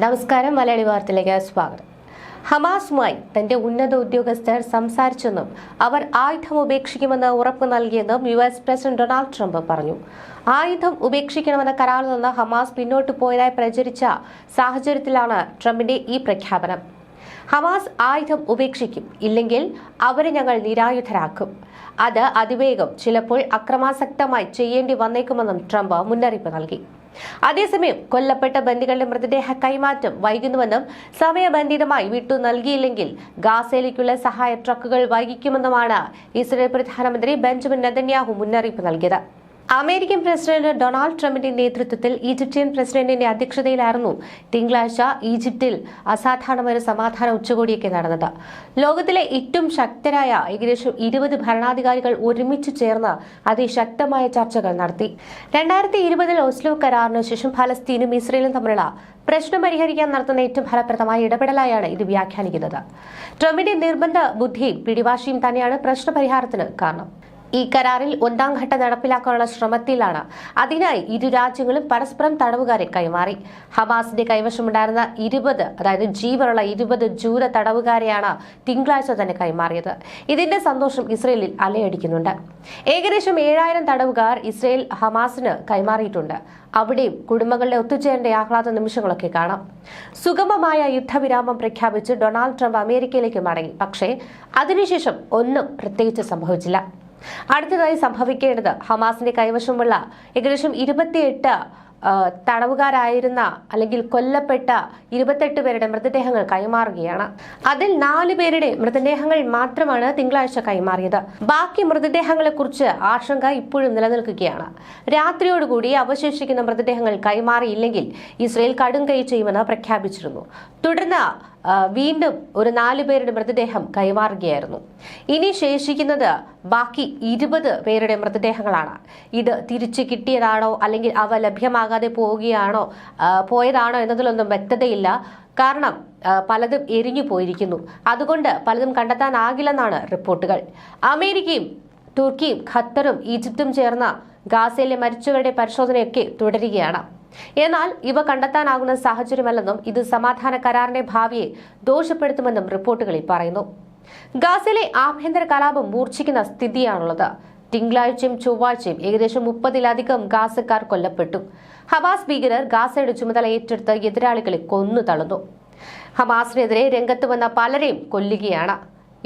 നമസ്കാരം. മലയാളി വാർത്തയിലേക്ക് സ്വാഗതം. ഹമാസുമായി തന്റെ ഉന്നത ഉദ്യോഗസ്ഥർ സംസാരിച്ചെന്നും അവർ ആയുധം ഉപേക്ഷിക്കുമെന്ന് ഉറപ്പ് നൽകിയെന്നും US പ്രസിഡന്റ് ഡൊണാൾഡ് ട്രംപ് പറഞ്ഞു. ആയുധം ഉപേക്ഷിക്കണമെന്ന കരാറിൽ നിന്ന് ഹമാസ് പിന്നോട്ട് പോയതായി പ്രചരിച്ച സാഹചര്യത്തിലാണ് ട്രംപിന്റെ ഈ പ്രഖ്യാപനം. ഹമാസ് ആയുധം ഉപേക്ഷിക്കും, ഇല്ലെങ്കിൽ അവരെ ഞങ്ങൾ നിരായുധരാക്കും. അത് അതിവേഗം, ചിലപ്പോൾ അക്രമാസക്തമായി ചെയ്യേണ്ടി വന്നേക്കുമെന്നും ട്രംപ് മുന്നറിയിപ്പ് നൽകി. അതേസമയം കൊല്ലപ്പെട്ട ബന്ദികളുടെ മൃതദേഹ കൈമാറ്റം വൈകുന്നുവെന്നും സമയബന്ധിതമായി വിട്ടു നൽകിയില്ലെങ്കിൽ ഗാസയിലേക്കുള്ള സഹായ ട്രക്കുകൾ വൈകിക്കുമെന്നുമാണ് ഇസ്രായേൽ പ്രധാനമന്ത്രി ബെഞ്ചമിൻ നെതന്യാഹു മുന്നറിയിപ്പ് നൽകിയത്. അമേരിക്കൻ പ്രസിഡന്റ് ഡൊണാൾഡ് ട്രംപിന്റെ നേതൃത്വത്തിൽ ഈജിപ്ഷ്യൻ പ്രസിഡന്റിന്റെ അധ്യക്ഷതയിലായിരുന്നു തിങ്കളാഴ്ച ഈജിപ്തിൽ അസാധാരണമായ സമാധാന ഉച്ചകോടിയൊക്കെ നടന്നത്. ലോകത്തിലെ ഏറ്റവും ശക്തരായ ഏകദേശം 20 ഭരണാധികാരികൾ ഒരുമിച്ച് ചേർന്ന് അതിശക്തമായ ചർച്ചകൾ നടത്തി. 2020 ഓസ്ലോ കരാറിന് ശേഷം ഫലസ്തീനും ഇസ്രയേലും തമ്മിലുള്ള പ്രശ്നം പരിഹരിക്കാൻ നടത്തുന്ന ഏറ്റവും ഫലപ്രദമായ ഇടപെടലായാണ് ഇത് വ്യാഖ്യാനിക്കുന്നത്. ട്രംപിന്റെ നിർബന്ധ ബുദ്ധിയും പിടിവാശിയും തന്നെയാണ് പ്രശ്നപരിഹാരത്തിന് കാരണം. ഈ കരാറിൽ 1ാം ഘട്ടം നടപ്പിലാക്കാനുള്ള ശ്രമത്തിലാണ്. അതിനായി ഇരു രാജ്യങ്ങളും പരസ്പരം തടവുകാരെ കൈമാറി. ഹമാസിന്റെ കൈവശമുണ്ടായിരുന്ന 20, അതായത് ജീവനുള്ള 20 ജൂത തടവുകാരെയാണ് തിങ്കളാഴ്ച തന്നെ കൈമാറിയത്. ഇതിന്റെ സന്തോഷം ഇസ്രയേലിൽ അലയടിക്കുന്നുണ്ട്. ഏകദേശം 7000 തടവുകാർ ഇസ്രയേൽ ഹമാസിന് കൈമാറിയിട്ടുണ്ട്. അവിടെയും കുടുംബങ്ങളുടെ ഒത്തുചേരേണ്ട ആഹ്ലാദ നിമിഷങ്ങളൊക്കെ കാണാം. സുഗമമായ യുദ്ധവിരാമം പ്രഖ്യാപിച്ച് ഡൊണാൾഡ് ട്രംപ് അമേരിക്കയിലേക്ക് മടങ്ങി. പക്ഷേ അതിനുശേഷം ഒന്നും പ്രത്യേകിച്ച് സംഭവിച്ചില്ല. അടുത്തതായി സംഭവിക്കേണ്ടത് ഹമാസിന്റെ കൈവശമുള്ള ഏകദേശം 28 തടവുകാരായിരുന്ന അല്ലെങ്കിൽ കൊല്ലപ്പെട്ട 28 പേരുടെ മൃതദേഹങ്ങൾ കൈമാറുകയാണ്. അതിൽ 4 പേരുടെ മൃതദേഹങ്ങൾ മാത്രമാണ് തിങ്കളാഴ്ച കൈമാറിയത്. ബാക്കി മൃതദേഹങ്ങളെ കുറിച്ച് ആശങ്ക ഇപ്പോഴും നിലനിൽക്കുകയാണ്. രാത്രിയോടുകൂടി അവശേഷിക്കുന്ന മൃതദേഹങ്ങൾ കൈമാറിയില്ലെങ്കിൽ ഇസ്രയേൽ കടും കൈ ചെയ്യുമെന്ന് പ്രഖ്യാപിച്ചിരുന്നു. തുടർന്ന് വീണ്ടും ഒരു 4 പേരുടെ മൃതദേഹം കൈമാറുകയായിരുന്നു. ഇനി ശേഷിക്കുന്നത് ബാക്കി 20 പേരുടെ മൃതദേഹങ്ങളാണ്. ഇത് തിരിച്ചു കിട്ടിയതാണോ അല്ലെങ്കിൽ അവ ലഭ്യമാകാതെ പോയതാണോ എന്നതിലൊന്നും വ്യക്തതയില്ല. കാരണം പലതും എരിഞ്ഞു പോയിരിക്കുന്നു. അതുകൊണ്ട് പലതും കണ്ടെത്താനാകില്ലെന്നാണ് റിപ്പോർട്ടുകൾ. അമേരിക്കയും തുർക്കിയും ഖത്തറും ഈജിപ്തും ചേർന്ന ഗാസയിലെ മരിച്ചവരുടെ പരിശോധനയൊക്കെ തുടരുകയാണ്. എന്നാൽ ഇവ കണ്ടെത്താനാകുന്ന സാഹചര്യമല്ലെന്നും ഇത് സമാധാന കരാറിന്റെ ഭാവിയെ ദോഷപ്പെടുത്തുമെന്നും റിപ്പോർട്ടുകളിൽ പറയുന്നു. ഗാസയിലെ ആഭ്യന്തര കലാപം മൂർച്ഛിക്കുന്ന സ്ഥിതിയാണുള്ളത്. തിങ്കളാഴ്ചയും ചൊവ്വാഴ്ചയും ഏകദേശം 30-ലധികം ഗാസക്കാർ കൊല്ലപ്പെട്ടു. ഹമാസ് ഭീകരർ ഗാസയുടെ ചുമതല ഏറ്റെടുത്ത് എതിരാളികളെ കൊന്നു തള്ളുന്നു. ഹമാസിനെതിരെ രംഗത്ത് വന്ന പലരെയും കൊല്ലുകയാണ്.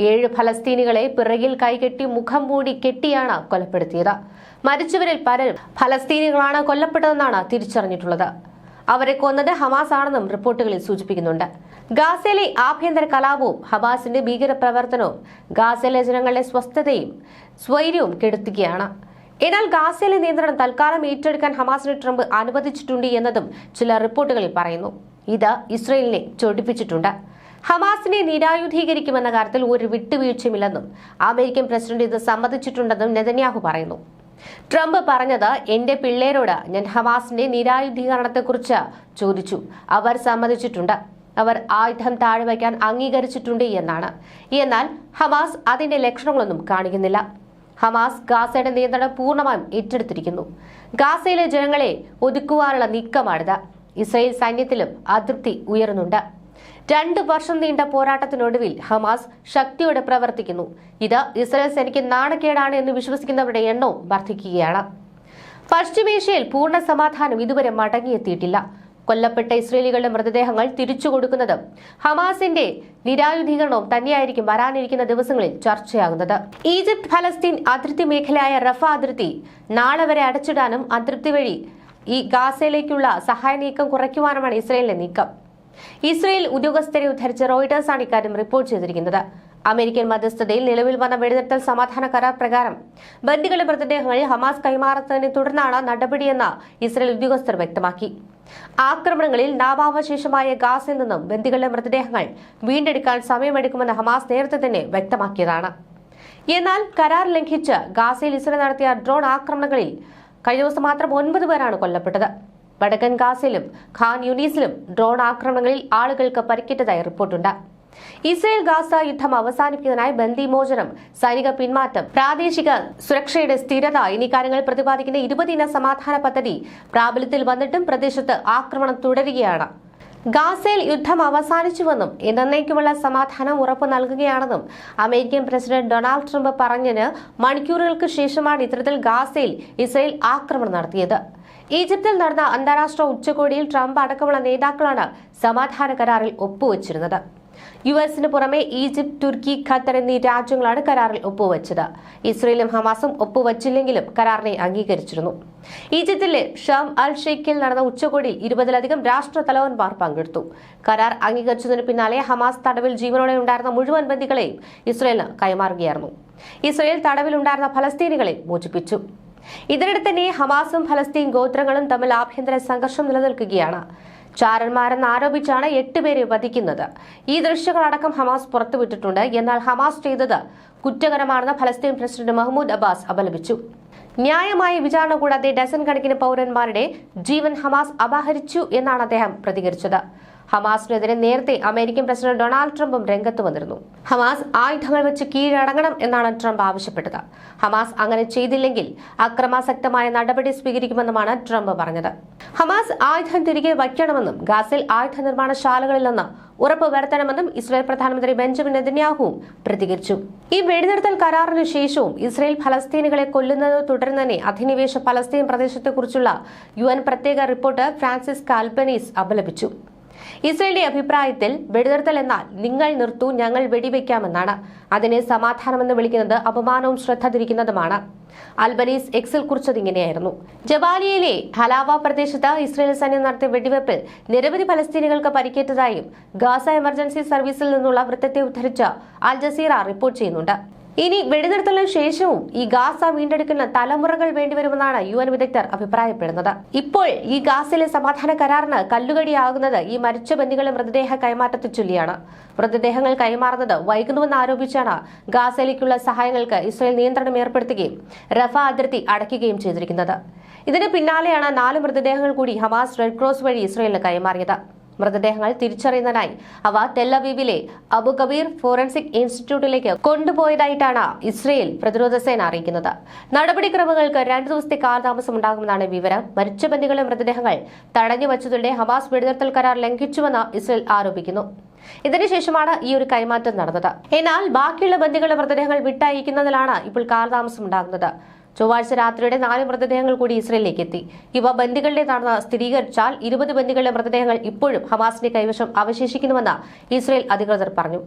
7 ഫലസ്തീനികളെ പിറകിൽ കൈകെട്ടി മുഖം മൂടി കെട്ടിയാണ് കൊലപ്പെടുത്തിയത്. മരിച്ചവരിൽ പലരും ഫലസ്തീനികളാണ് കൊല്ലപ്പെട്ടതെന്നാണ് തിരിച്ചറിഞ്ഞിട്ടുള്ളത്. അവരെ കൊന്നത് ഹമാസ് ആണെന്നും റിപ്പോർട്ടുകളിൽ സൂചിപ്പിക്കുന്നുണ്ട്. ഗാസയിലെ ആഭ്യന്തര കലാപവും ഹമാസിന്റെ ഭീകരപ്രവർത്തനവും ഗാസയിലെ ജനങ്ങളുടെ സ്വസ്ഥതയും സ്വൈര്യവും കെടുത്തുകയാണ്. എന്നാൽ ഗാസയിലെ നിയന്ത്രണം തൽക്കാലം ഏറ്റെടുക്കാൻ ഹമാസിനെ ട്രംപ് അനുവദിച്ചിട്ടുണ്ട് എന്നതും ചില റിപ്പോർട്ടുകളിൽ പറയുന്നു. ഇത് ഇസ്രയേലിനെ ചൊടിപ്പിച്ചിട്ടുണ്ട്. ഹമാസിനെ നിരായുധീകരിക്കുമെന്ന കാര്യത്തിൽ ഒരു വിട്ടുവീഴ്ചയുമില്ലെന്നും അമേരിക്കൻ പ്രസിഡന്റ് ഇത് സമ്മതിച്ചിട്ടുണ്ടെന്നും നെതന്യാഹു പറയുന്നു. ട്രംപ് പറഞ്ഞത്, എന്റെ പിള്ളേരോട് ഞാൻ ഹമാസിന്റെ നിരായുധീകരണത്തെക്കുറിച്ച് ചോദിച്ചു. അവർ സമ്മതിച്ചിട്ടുണ്ട്. അവർ ആയുധം താഴെ വയ്ക്കാൻ അംഗീകരിച്ചിട്ടുണ്ട് എന്നാണ്. എന്നാൽ ഹമാസ് അതിന്റെ ലക്ഷണങ്ങളൊന്നും കാണിക്കുന്നില്ല. ഹമാസ് ഗാസയുടെ നിയന്ത്രണം പൂർണ്ണമായും ഏറ്റെടുത്തിരിക്കുന്നു. ഗാസയിലെ ജനങ്ങളെ ഒതുക്കുവാനുള്ള നീക്കമാണിത്. ഇസ്രായേൽ സൈന്യത്തിലും അതൃപ്തി ഉയരുന്നുണ്ട്. 2 വർഷം നീണ്ട പോരാട്ടത്തിനൊടുവിൽ ഹമാസ് ശക്തിയോടെ പ്രവർത്തിക്കുന്നു. ഇത് ഇസ്രായേൽ സേനയ്ക്ക് നാണക്കേടാണ് എന്ന് വിശ്വസിക്കുന്നവരുടെ എണ്ണവും വർദ്ധിക്കുകയാണ്. പശ്ചിമേഷ്യയിൽ പൂർണ്ണ സമാധാനം ഇതുവരെ മടങ്ങിയെത്തിയിട്ടില്ല. കൊല്ലപ്പെട്ട ഇസ്രയേലികളുടെ മൃതദേഹങ്ങൾ തിരിച്ചു കൊടുക്കുന്നതും ഹമാസിന്റെ നിരായുധീകരണവും തന്നെയായിരിക്കും വരാനിരിക്കുന്ന ദിവസങ്ങളിൽ ചർച്ചയാകുന്നത്. ഈജിപ്ത് ഫലസ്തീൻ അതിർത്തി മേഖലയായ റഫ അതിർത്തി നാളെ വരെ അടച്ചിടാനും അതൃപ്തി വഴി ഈ ഗാസയിലേക്കുള്ള സഹായ നീക്കം കുറയ്ക്കുവാനുമാണ് ഇസ്രയേലിന്റെ നീക്കം. ഇസ്രയേൽ ഉദ്യോഗസ്ഥരെ ഉദ്ധരിച്ച് റോയിട്ടേഴ്സാണ് ഇക്കാര്യം റിപ്പോർട്ട് ചെയ്തിരിക്കുന്നത്. അമേരിക്കൻ മധ്യസ്ഥതയിൽ നിലവിൽ വന്ന വെടിനിർത്തൽ സമാധാന കരാർ പ്രകാരം ബന്ദികളുടെ മൃതദേഹങ്ങൾ ഹമാസ് കൈമാറുന്നതിനെ തുടർന്നാണ് നടപടിയെന്ന് ഇസ്രയേൽ ഉദ്യോഗസ്ഥർ വ്യക്തമാക്കി. ആക്രമണങ്ങളിൽ നാമാവശേഷമായ ഗാസയിൽ നിന്നും ബന്ദികളുടെ മൃതദേഹങ്ങൾ വീണ്ടെടുക്കാൻ സമയമെടുക്കുമെന്ന് ഹമാസ് നേരത്തെ തന്നെ വ്യക്തമാക്കിയതാണ്. എന്നാൽ കരാർ ലംഘിച്ച് ഗാസയിൽ ഇസ്രയേൽ നടത്തിയ ഡ്രോൺ ആക്രമണങ്ങളിൽ കഴിഞ്ഞ ദിവസം മാത്രം 9 പേരാണ് കൊല്ലപ്പെട്ടത്. വടക്കൻ ഗാസയിലും ഖാൻ യൂനീസിലും ഡ്രോൺ ആക്രമണങ്ങളിൽ ആളുകൾക്ക് പരിക്കേറ്റതായി റിപ്പോർട്ടുണ്ട്. ഇസ്രായേൽ ഗാസ യുദ്ധം അവസാനിപ്പിക്കുന്നതിനായി ബന്ദിമോചനം, സൈനിക പിന്മാറ്റം, പ്രാദേശിക സുരക്ഷയുടെ സ്ഥിരത എന്നീ കാര്യങ്ങൾ പ്രതിപാദിക്കുന്ന 20 ദിന സമാധാന പദ്ധതി പ്രാബല്യത്തിൽ വന്നിട്ടും പ്രദേശത്ത് ആക്രമണം തുടരുകയാണ്. ഗാസയിൽ യുദ്ധം അവസാനിച്ചുവെന്നും എന്നേക്കുമുള്ള സമാധാനം ഉറപ്പു നൽകുകയാണെന്നും അമേരിക്കൻ പ്രസിഡന്റ് ഡൊണാൾഡ് ട്രംപ് പറഞ്ഞതിന് മണിക്കൂറുകൾക്ക് ശേഷമാണ് ഇത്തരത്തിൽ ഗാസയിൽ ഇസ്രയേൽ ആക്രമണം നടത്തിയത്. ഈജിപ്തിൽ നടന്ന അന്താരാഷ്ട്ര ഉച്ചകോടിയിൽ ട്രംപ് അടക്കമുള്ള നേതാക്കളാണ് സമാധാന കരാറിൽ ഒപ്പുവച്ചിരുന്നത്. യുഎസിന് പുറമെ ഈജിപ്ത്, തുർക്കി, ഖത്തർ എന്നീ രാജ്യങ്ങളാണ് കരാറിൽ ഒപ്പുവച്ചത്. ഇസ്രയേലും ഹമാസും ഒപ്പുവച്ചില്ലെങ്കിലും കരാറിനെ അംഗീകരിച്ചിരുന്നു. ഈജിപ്തിലെ ഷാം അൽ ഷെയ്ഖിൽ നടന്ന ഉച്ചകോടിയിൽ 20-ലധികം രാഷ്ട്ര തലവന്മാർ പങ്കെടുത്തു. കരാർ അംഗീകരിച്ചതിന് പിന്നാലെ ഹമാസ് തടവിൽ ജീവനോടെ ഉണ്ടായിരുന്ന മുഴുവൻ ബന്ദികളെയും ഇസ്രയേലിന് കൈമാറുകയായിരുന്നു. ഇസ്രയേൽ തടവിലുണ്ടായിരുന്ന ഫലസ്തീനികളെ മോചിപ്പിച്ചു. ഇതിനിടെ തന്നെ ഹമാസും ഫലസ്തീൻ ഗോത്രങ്ങളും തമ്മിൽ ആഭ്യന്തര സംഘർഷം നിലനിൽക്കുകയാണ്. ചാരന്മാരെന്ന് ആരോപിച്ചാണ് 8 പേരെ വധിക്കുന്നത്. ഈ ദൃശ്യങ്ങളടക്കം ഹമാസ് പുറത്തുവിട്ടിട്ടുണ്ട്. എന്നാൽ ഹമാസ് ചെയ്തത് കുറ്റകരമാണെന്ന് ഫലസ്തീൻ പ്രസിഡന്റ് മഹ്മൂദ് അബ്ബാസ് അപലപിച്ചു. ന്യായമായ വിചാരണ കൂടാതെ ഡസൻ കണക്കിന് പൗരന്മാരുടെ ജീവൻ ഹമാസ് അപഹരിച്ചു എന്നാണ് അദ്ദേഹം പ്രതികരിച്ചത്. ഹമാസിനെതിരെ നേരത്തെ അമേരിക്കൻ പ്രസിഡന്റ് ഡൊണാൾഡ് ട്രംപും രംഗത്ത് വന്നിരുന്നു. ഹമാസ് ആയുധങ്ങൾ വെച്ച് കീഴടങ്ങണം എന്നാണ് ട്രംപ് ആവശ്യപ്പെട്ടത്. ഹമാസ് അങ്ങനെ ചെയ്തില്ലെങ്കിൽ അക്രമാസക്തമായ നടപടി സ്വീകരിക്കുമെന്നുമാണ് ട്രംപ് പറഞ്ഞത്. ഹമാസ് ആയുധം തിരികെ വയ്ക്കണമെന്നും ഗാസയിൽ ആയുധ നിർമ്മാണശാലകളിൽ നിന്ന് ഉറപ്പ് വരുത്തണമെന്നും ഇസ്രായേൽ പ്രധാനമന്ത്രി ബെഞ്ചമിൻ നെതന്യാഹുവും പ്രതികരിച്ചു. ഈ വെടിനിർത്തൽ കരാറിന് ശേഷവും ഇസ്രായേൽ ഫലസ്തീനികളെ കൊല്ലുന്നത് തുടരുന്നതിനെ അധിനിവേശ ഫലസ്തീൻ പ്രദേശത്തെക്കുറിച്ചുള്ള UN പ്രത്യേക റിപ്പോർട്ട് ഫ്രാൻസിസ് അൽബനീസ് അപലപിച്ചു. ഇസ്രയേലിന്റെ അഭിപ്രായത്തിൽ വെടിനിർത്തൽ എന്നാൽ നിങ്ങൾ നിർത്തൂ, ഞങ്ങൾ വെടിവെക്കാമെന്നാണ്. അതിനെ സമാധാനമെന്ന് വിളിക്കുന്നത് അപമാനവും ശ്രദ്ധ തിരിക്കുന്നതുമാണ്. അൽബനീസ് എക്സിൽ കുറിച്ചത് ഇങ്ങനെയായിരുന്നു: ജബാലിയയിലെ ഹലാവ പ്രദേശത്ത് ഇസ്രയേൽ സൈന്യം നടത്തിയ വെടിവെപ്പിൽ നിരവധി ഫലസ്തീനികൾക്ക് പരിക്കേറ്റതായും ഗാസ എമർജൻസി സർവീസിൽ നിന്നുള്ള വൃത്തത്തെ ഉദ്ധരിച്ച് അൽ ജസീറ റിപ്പോർട്ട് ചെയ്യുന്നുണ്ട്. ഇനി വെടിനിർത്തലിന് ശേഷവും ഈ ഗാസ വീണ്ടെടുക്കുന്ന തലമുറകൾ വേണ്ടിവരുമെന്നാണ് UN വിദഗ്ധർ അഭിപ്രായപ്പെടുന്നത്. ഇപ്പോൾ ഈ ഗാസയിലെ സമാധാന കരാറിന് കല്ലുകടിയാകുന്നത് ഈ മരിച്ച ബന്ദികളുടെ മൃതദേഹ കൈമാറ്റത്തെ ചൊല്ലിയാണ്. മൃതദേഹങ്ങൾ കൈമാറുന്നത് വൈകുന്നുവെന്ന് ആരോപിച്ചാണ് ഗാസയിലേക്കുള്ള സഹായങ്ങൾക്ക് ഇസ്രായേൽ നിയന്ത്രണം ഏർപ്പെടുത്തുകയും റഫ അതിർത്തി അടയ്ക്കുകയും ചെയ്തിരിക്കുന്നത്. ഇതിന് പിന്നാലെയാണ് 4 മൃതദേഹങ്ങൾ കൂടി ഹമാസ് റെഡ് ക്രോസ് വഴി ഇസ്രായേലിന് കൈമാറിയത്. മൃതദേഹങ്ങൾ തിരിച്ചറിയുന്നതിനായി അവ ടെല്ലവീവിലെ അബു കബീർ ഫോറൻസിക് ഇൻസ്റ്റിറ്റ്യൂട്ടിലേക്ക് കൊണ്ടുപോയതായിട്ടാണ് ഇസ്രയേൽ പ്രതിരോധ സേന അറിയിക്കുന്നത്. നടപടിക്രമങ്ങൾക്ക് 2 ദിവസത്തെ കാലതാമസം ഉണ്ടാകുമെന്നാണ് വിവരം. മരിച്ച ബന്ദികളുടെ മൃതദേഹങ്ങൾ തടഞ്ഞുവച്ചതിലൂടെ ഹമാസ് വെടിനിർത്തൽ കരാർ ലംഘിച്ചുവെന്ന് ഇസ്രയേൽ ആരോപിക്കുന്നു. ഇതിനുശേഷമാണ് ഈ ഒരു കൈമാറ്റം നടന്നത്. എന്നാൽ ബാക്കിയുള്ള ബന്ദികളുടെ മൃതദേഹങ്ങൾ വിട്ടയക്കുന്നതിലാണ് ഇപ്പോൾ കാലതാമസം ഉണ്ടാകുന്നത്. ചൊവ്വാഴ്ച രാത്രിയുടെ 4 മൃതദേഹങ്ങൾ കൂടി ഇസ്രയേലിലേക്ക് എത്തി. ഇവ ബന്ദികളുടേതാണെന്ന് സ്ഥിരീകരിച്ചാൽ 20 ബന്ദികളുടെ മൃതദേഹങ്ങൾ ഇപ്പോഴും ഹമാസിന്റെ കൈവശം അവശേഷിക്കുന്നുവെന്ന് ഇസ്രയേൽ അധികൃതർ പറഞ്ഞു.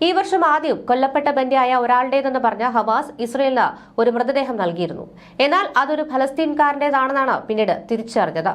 ഈ വർഷം ആദ്യം കൊല്ലപ്പെട്ട ബന്ദിയായ ഒരാളുടേതെന്ന് പറഞ്ഞ ഹമാസ് ഇസ്രയേലിന് ഒരു മൃതദേഹം നൽകിയിരുന്നു. എന്നാൽ അതൊരു ഫലസ്തീൻകാരന്റേതാണെന്നാണ് പിന്നീട് തിരിച്ചറിഞ്ഞത്.